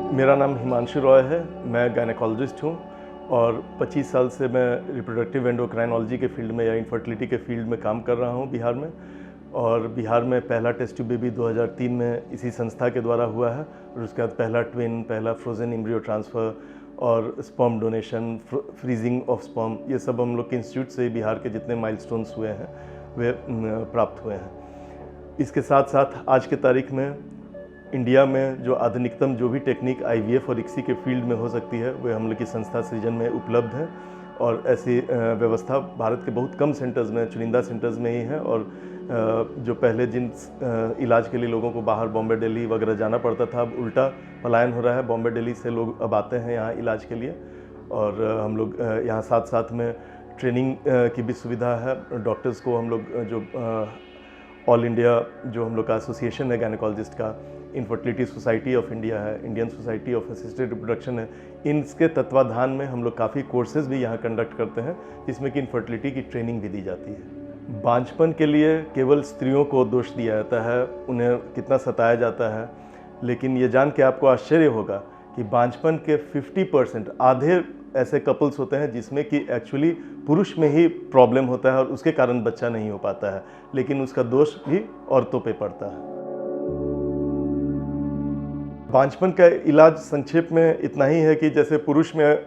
मेरा नाम हिमांशु रॉय है। मैं गायनेकोलॉजिस्ट हूँ और 25 साल से मैं रिप्रोडक्टिव एंडोक्राइनोलॉजी के फील्ड में या इनफर्टिलिटी के फील्ड में काम कर रहा हूँ बिहार में। और बिहार में पहला टेस्ट ट्यूब बेबी 2003 में इसी संस्था के द्वारा हुआ है और उसके बाद पहला ट्विन, पहला फ्रोज़न एम्ब्रियो ट्रांसफ़र और sperm donation, freezing of sperm, ये सब हम लोग के इंस्टीट्यूट से बिहार के जितने माइलस्टोन्स हुए हैं वे प्राप्त हुए हैं। इसके साथ साथ आज के तारीख में इंडिया में जो आधुनिकतम जो भी टेक्निक IVF और ICSI के फील्ड में हो सकती है वे हम लोग की संस्था सृजन में उपलब्ध है। और ऐसी व्यवस्था भारत के बहुत कम सेंटर्स में, चुनिंदा सेंटर्स में ही है। और जो पहले जिन इलाज के लिए लोगों को बाहर बॉम्बे, दिल्ली वगैरह जाना पड़ता था, अब उल्टा पलायन हो रहा है। बॉम्बे, दिल्ली से लोग अब आते हैं यहाँ इलाज के लिए। और हम लोग यहाँ साथ साथ में ट्रेनिंग की भी सुविधा है। डॉक्टर्स को हम लोग जो ऑल इंडिया जो हम लोग का एसोसिएशन है गायनेकोलॉजिस्ट का, इनफर्टिलिटी सोसाइटी ऑफ इंडिया है, Indian society of assisted reproduction है, इनके तत्वाधान में हम लोग काफ़ी कोर्सेज भी यहाँ कंडक्ट करते हैं जिसमें कि इनफर्टिलिटी की ट्रेनिंग भी दी जाती है। बांझपन के लिए केवल स्त्रियों को दोष दिया जाता है, उन्हें कितना सताया जाता है, लेकिन ये जान के आपको आश्चर्य होगा कि बांझपन के 50% आधे ऐसे कपल्स होते हैं जिसमें कि एक्चुअली पुरुष में ही प्रॉब्लम होता है और उसके कारण बच्चा नहीं हो पाता है, लेकिन उसका दोष भी औरतों पे पड़ता है। बांझपन का इलाज संक्षेप में इतना ही है कि जैसे पुरुष में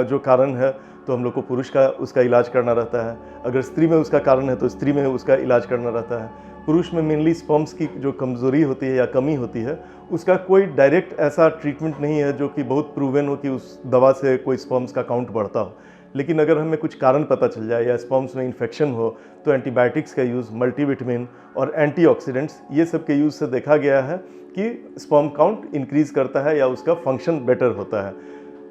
जो कारण है तो हम लोग को पुरुष का उसका इलाज करना रहता है, अगर स्त्री में उसका कारण है तो स्त्री में उसका इलाज करना रहता है। पुरुष में मेनली स्पर्म्स की जो कमज़ोरी होती है या कमी होती है उसका कोई डायरेक्ट ऐसा ट्रीटमेंट नहीं है जो कि बहुत प्रूवन हो कि उस दवा से कोई स्पर्म्स का काउंट बढ़ता हो। लेकिन अगर हमें कुछ कारण पता चल जाए या स्पर्म्स में इन्फेक्शन हो तो एंटीबायोटिक्स का यूज़, मल्टीविटामिन और एंटीऑक्सीडेंट्स, ये सब के यूज़ से देखा गया है कि स्पर्म काउंट इंक्रीज़ करता है या उसका फंक्शन बेटर होता है।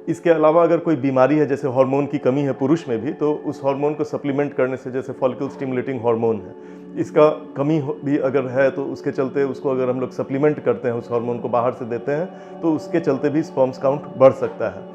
इसके अलावा अगर कोई बीमारी है, जैसे हार्मोन की कमी है पुरुष में भी, तो उस हार्मोन को सप्लीमेंट करने से, जैसे फॉलिकल स्टिमुलेटिंग हार्मोन है, इसका कमी भी अगर है तो उसके चलते उसको अगर हम लोग सप्लीमेंट करते हैं, उस हार्मोन को बाहर से देते हैं, तो उसके चलते भी स्पर्म्स काउंट बढ़ सकता है।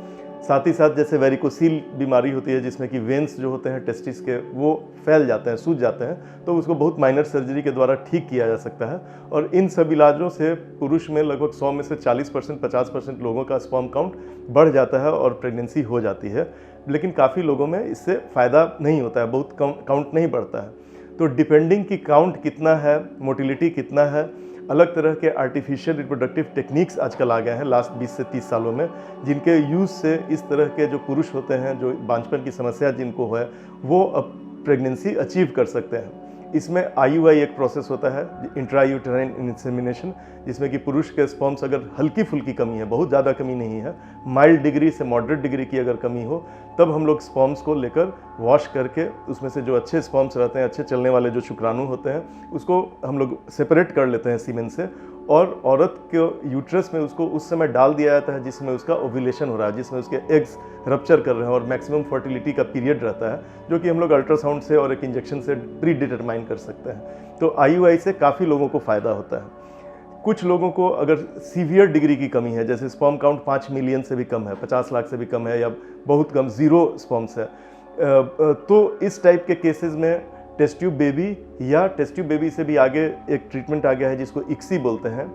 साथ ही साथ जैसे वेरिकोसील बीमारी होती है जिसमें कि वेन्स जो होते हैं टेस्टिस के वो फैल जाते हैं, सूज जाते हैं, तो उसको बहुत माइनर सर्जरी के द्वारा ठीक किया जा सकता है। और इन सब इलाजों से पुरुष में लगभग 100 में से 40% 50% लोगों का स्पर्म काउंट बढ़ जाता है और प्रेगनेंसी हो जाती है। लेकिन काफ़ी लोगों में इससे फ़ायदा नहीं होता है, बहुत कम काउंट नहीं बढ़ता है। तो डिपेंडिंग कि काउंट कितना है, मोटिलिटी कितना है, अलग तरह के आर्टिफिशियल रिप्रोडक्टिव टेक्निक्स आजकल आ गए हैं लास्ट 20 से 30 सालों में, जिनके यूज़ से इस तरह के जो पुरुष होते हैं, जो बांझपन की समस्या जिनको है, वो अब प्रेगनेंसी अचीव कर सकते हैं। इसमें IUI एक प्रोसेस होता है, इंट्रायूटेराइन इंसेमिनेशन, जिसमें कि पुरुष के स्पर्म्स अगर हल्की फुल्की कमी है, बहुत ज़्यादा कमी नहीं है, माइल्ड डिग्री से मॉडरेट डिग्री की अगर कमी हो, तब हम लोग स्पर्म्स को लेकर वॉश करके उसमें से जो अच्छे स्पर्म्स रहते हैं, अच्छे चलने वाले जो शुक्राणु होते हैं, उसको हम लोग सेपरेट कर लेते हैं सीमेन से, और औरत के यूट्रस में उसको उस समय डाल दिया जाता है जिसमें उसका ओव्यूलेशन हो रहा है, जिसमें उसके एग्स रप्चर कर रहे हैं और मैक्सिमम फर्टिलिटी का पीरियड रहता है, जो कि हम लोग अल्ट्रासाउंड से और एक इंजेक्शन से प्री डिटरमाइन कर सकते हैं। तो IUI से काफ़ी लोगों को फ़ायदा होता है। कुछ लोगों को अगर सीवियर डिग्री की कमी है, जैसे स्पर्म काउंट 5 मिलियन से भी कम है, 50 लाख से भी कम है, या बहुत कम, 0 स्पर्म्स है, तो इस टाइप के केसेस में टेस्ट ट्यूब बेबी या टेस्ट ट्यूब बेबी से भी आगे एक ट्रीटमेंट आ गया है जिसको ICSI बोलते हैं,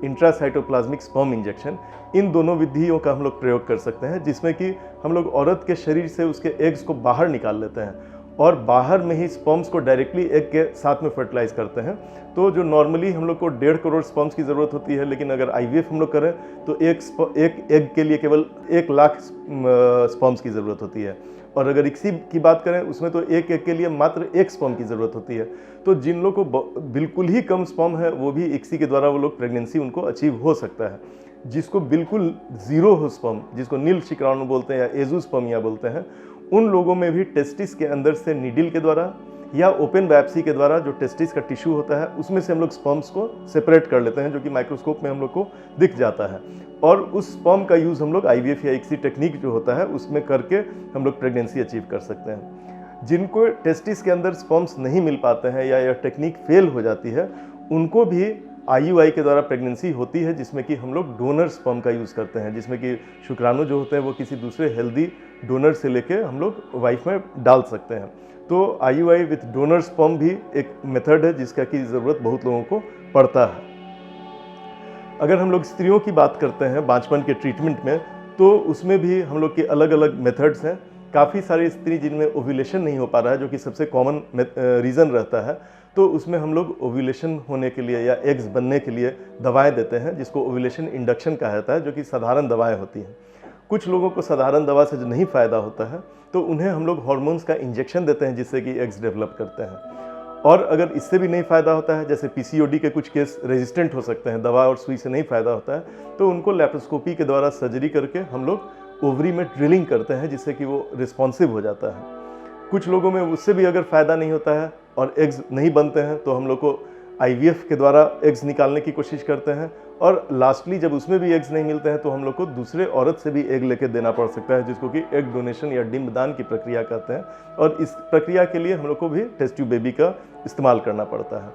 इंट्रासाइटोप्लाज्मिक स्पर्म इंजेक्शन। इन दोनों विधियों का हम लोग प्रयोग कर सकते हैं, जिसमें कि हम लोग औरत के शरीर से उसके एग्स को बाहर निकाल लेते हैं और बाहर में ही स्पर्म्स को डायरेक्टली एग के साथ में फर्टिलाइज करते हैं। तो जो नॉर्मली हम लोग को 1.5 करोड़ स्पर्म्स की ज़रूरत होती है, लेकिन अगर IVF हम लोग करें तो एक एग के लिए केवल 1 लाख स्पर्म्स की ज़रूरत होती है। और अगर ICSI की बात करें उसमें तो एक एग के लिए मात्र 1 स्पर्म की ज़रूरत होती है। तो जिन लोगों को बिल्कुल ही कम स्पर्म है वो भी ICSI के द्वारा वो लोग प्रेगनेंसी उनको अचीव हो सकता है। जिसको बिल्कुल ज़ीरो हो स्पर्म, जिसको नील शुक्राणु बोलते हैं या एज़ोस्पर्मिया बोलते हैं, उन लोगों में भी टेस्टिस के अंदर से नीडल के द्वारा या ओपन बायोप्सी के द्वारा जो टेस्टिस का टिश्यू होता है उसमें से हम लोग स्पर्म्स को सेपरेट कर लेते हैं, जो कि माइक्रोस्कोप में हम लोग को दिख जाता है। और उस स्पर्म का यूज़ हम लोग IVF या ICSI टेक्निक जो होता है उसमें करके हम लोग प्रेगनेंसी अचीव कर सकते हैं। जिनको टेस्टिस के अंदर स्पर्म्स नहीं मिल पाते हैं या यह टेक्निक फेल हो जाती है, उनको भी IUI के द्वारा प्रेगनेंसी होती है, जिसमें कि हम लोग डोनर स्पर्म का यूज़ करते हैं, जिसमें कि शुक्राणु जो होते हैं वो किसी दूसरे हेल्दी डोनर से लेके हम लोग वाइफ में डाल सकते हैं। तो IUI विथ डोनर स्पर्म भी एक मेथड है जिसका की ज़रूरत बहुत लोगों को पड़ता है। अगर हम लोग स्त्रियों की बात करते हैं बांझपन के ट्रीटमेंट में, तो उसमें भी हम लोग के अलग अलग मेथड्स हैं। काफ़ी सारी स्त्री जिनमें ओव्यूलेशन नहीं हो पा रहा है, जो कि सबसे कॉमन रीज़न रहता है, तो उसमें हम लोग ओव्यूलेशन होने के लिए या एग्स बनने के लिए दवाएं देते हैं, जिसको ओव्यूलेशन इंडक्शन कहा जाता है, जो कि साधारण दवाएं होती हैं। कुछ लोगों को साधारण दवा से जो नहीं फ़ायदा होता है, तो उन्हें हम लोग हार्मोन्स का इंजेक्शन देते हैं, जिससे कि एग्स डेवलप करते हैं। और अगर इससे भी नहीं फ़ायदा होता है, जैसे पीसीओडी के कुछ केस रेजिस्टेंट हो सकते हैं, दवा और सुई से नहीं फ़ायदा होता है, तो उनको लेप्रोस्कोपी के द्वारा सर्जरी करके हम लोग ओवरी में ड्रिलिंग करते हैं, जिससे कि वो रिस्पॉन्सिव हो जाता है। कुछ लोगों में उससे भी अगर फ़ायदा नहीं होता है और एग्स नहीं बनते हैं, तो हम लोग को आईवीएफ के द्वारा एग्स निकालने की कोशिश करते हैं। और लास्टली जब उसमें भी एग्स नहीं मिलते हैं, तो हम लोग को दूसरे औरत से भी एग लेके देना पड़ सकता है, जिसको कि एग डोनेशन या डिम्बदान की प्रक्रिया कहते हैं। और इस प्रक्रिया के लिए हम लोग को भी टेस्ट ट्यूब बेबी का इस्तेमाल करना पड़ता है।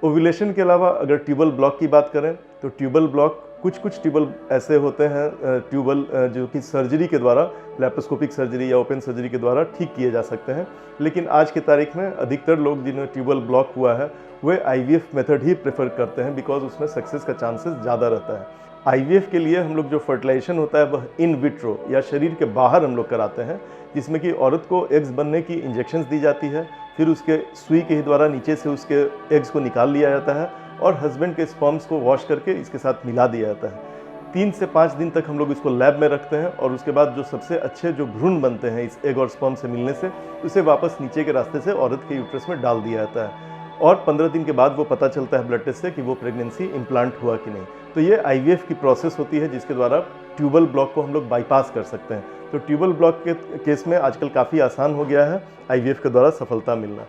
ओव्यूलेशन के अलावा अगर ट्यूबल ब्लॉक की बात करें, तो ट्यूबल ब्लॉक कुछ ट्यूबल ऐसे होते हैं, ट्यूबल जो कि सर्जरी के द्वारा, लैप्रोस्कोपिक सर्जरी या ओपन सर्जरी के द्वारा ठीक किए जा सकते हैं। लेकिन आज की तारीख में अधिकतर लोग जिन्हें ट्यूबल ब्लॉक हुआ है, वे आईवीएफ मेथड ही प्रेफर करते हैं, बिकॉज उसमें सक्सेस का चांसेस ज़्यादा रहता है। आईवीएफ के लिए हम लोग जो फर्टिलाइजेशन होता है वह इन विट्रो या शरीर के बाहर हम लोग कराते हैं, जिसमें कि औरत को एग्स बनने की इंजेक्शंस दी जाती है, फिर उसके सुई के ही द्वारा नीचे से उसके एग्स को निकाल लिया जाता है और हस्बैंड के स्पर्म्स को वॉश करके इसके साथ मिला दिया जाता है। 3 से 5 दिन तक हम लोग इसको लैब में रखते हैं और उसके बाद जो सबसे अच्छे जो भ्रूण बनते हैं इस एग और स्पर्म से मिलने से, उसे वापस नीचे के रास्ते से औरत के यूट्रस में डाल दिया जाता है। और 15 दिन के बाद वो पता चलता है ब्लड टेस्ट से कि वो प्रेगनेंसी इम्प्लांट हुआ कि नहीं। तो ये आईवीएफ की प्रोसेस होती है, जिसके द्वारा ट्यूबल ब्लॉक को हम लोग बाईपास कर सकते हैं। तो ट्यूबल ब्लॉक के केस में आजकल काफ़ी आसान हो गया है आईवीएफ के द्वारा सफलता मिलना।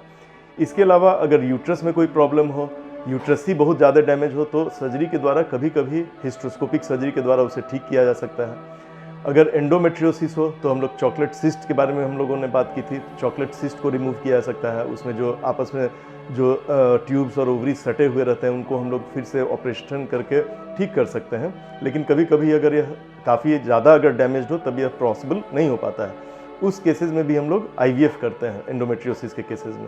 इसके अलावा अगर यूट्रस में कोई प्रॉब्लम हो, यूट्रस ही बहुत ज़्यादा डैमेज हो, तो सर्जरी के द्वारा कभी कभी हिस्ट्रोस्कोपिक सर्जरी के द्वारा उसे ठीक किया जा सकता है। अगर एंडोमेट्रियोसिस हो, तो हम लोग चॉकलेट सिस्ट के बारे में हम लोगों ने बात की थी। चॉकलेट सिस्ट को रिमूव किया जा सकता है। उसमें जो आपस में जो ट्यूब्स और ओवरी सटे हुए रहते हैं, उनको हम लोग फिर से ऑपरेशन करके ठीक कर सकते हैं। लेकिन कभी कभी अगर यह काफ़ी ज़्यादा अगर डैमेज हो, तब यह पॉसिबल नहीं हो पाता है। उस केसेस में भी हम लोग आईवीएफ करते हैं एंडोमेट्रियोसिस के केसेस में।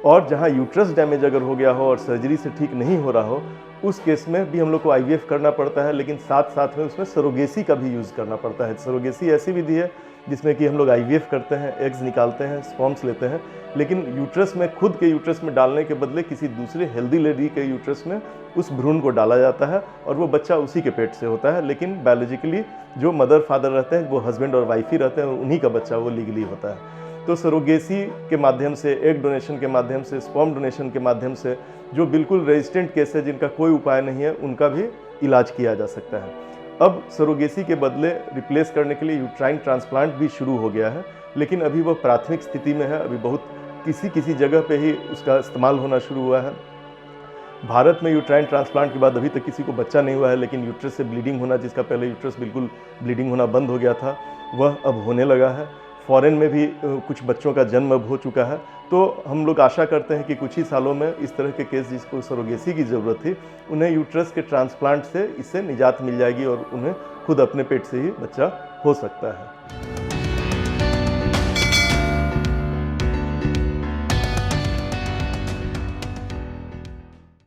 और जहाँ यूट्रस डैमेज अगर हो गया हो और सर्जरी से ठीक नहीं हो रहा हो, उस केस में भी हम लोग को आईवीएफ करना पड़ता है, लेकिन साथ साथ में उसमें सरोगेसी का भी यूज़ करना पड़ता है। सरोगेसी ऐसी विधि है जिसमें कि हम लोग आईवीएफ करते हैं, एग्स निकालते हैं, स्पर्म्स लेते हैं, लेकिन यूट्रस में, खुद के यूट्रस में डालने के बदले किसी दूसरे हेल्दी लेडी के यूट्रस में उस भ्रूण को डाला जाता है और वो बच्चा उसी के पेट से होता है। लेकिन बायोलॉजिकली जो मदर फादर रहते हैं, वो हस्बैंड और वाइफ ही रहते हैं, उन्हीं का बच्चा वो लीगली होता है। तो सरोगेसी के माध्यम से, एग डोनेशन के माध्यम से, स्पर्म डोनेशन के माध्यम से जो बिल्कुल रेजिस्टेंट केस है, जिनका कोई उपाय नहीं है, उनका भी इलाज किया जा सकता है। अब सरोगेसी के बदले रिप्लेस करने के लिए यूट्राइन ट्रांसप्लांट भी शुरू हो गया है, लेकिन अभी वह प्राथमिक स्थिति में है। अभी बहुत किसी जगह पे ही उसका इस्तेमाल होना शुरू हुआ है। भारत में यूट्राइन ट्रांसप्लांट के बाद अभी तक किसी को बच्चा नहीं हुआ है, लेकिन यूट्रस से ब्लीडिंग होना, जिसका पहले यूट्रस बिल्कुल ब्लीडिंग होना बंद हो गया था, वह अब होने लगा है। फॉरेन में भी कुछ बच्चों का जन्म अब हो चुका है। तो हम लोग आशा करते हैं कि कुछ ही सालों में इस तरह के केस जिसको सरोगेसी की ज़रूरत थी, उन्हें यूट्रस के ट्रांसप्लांट से इससे निजात मिल जाएगी और उन्हें खुद अपने पेट से ही बच्चा हो सकता है।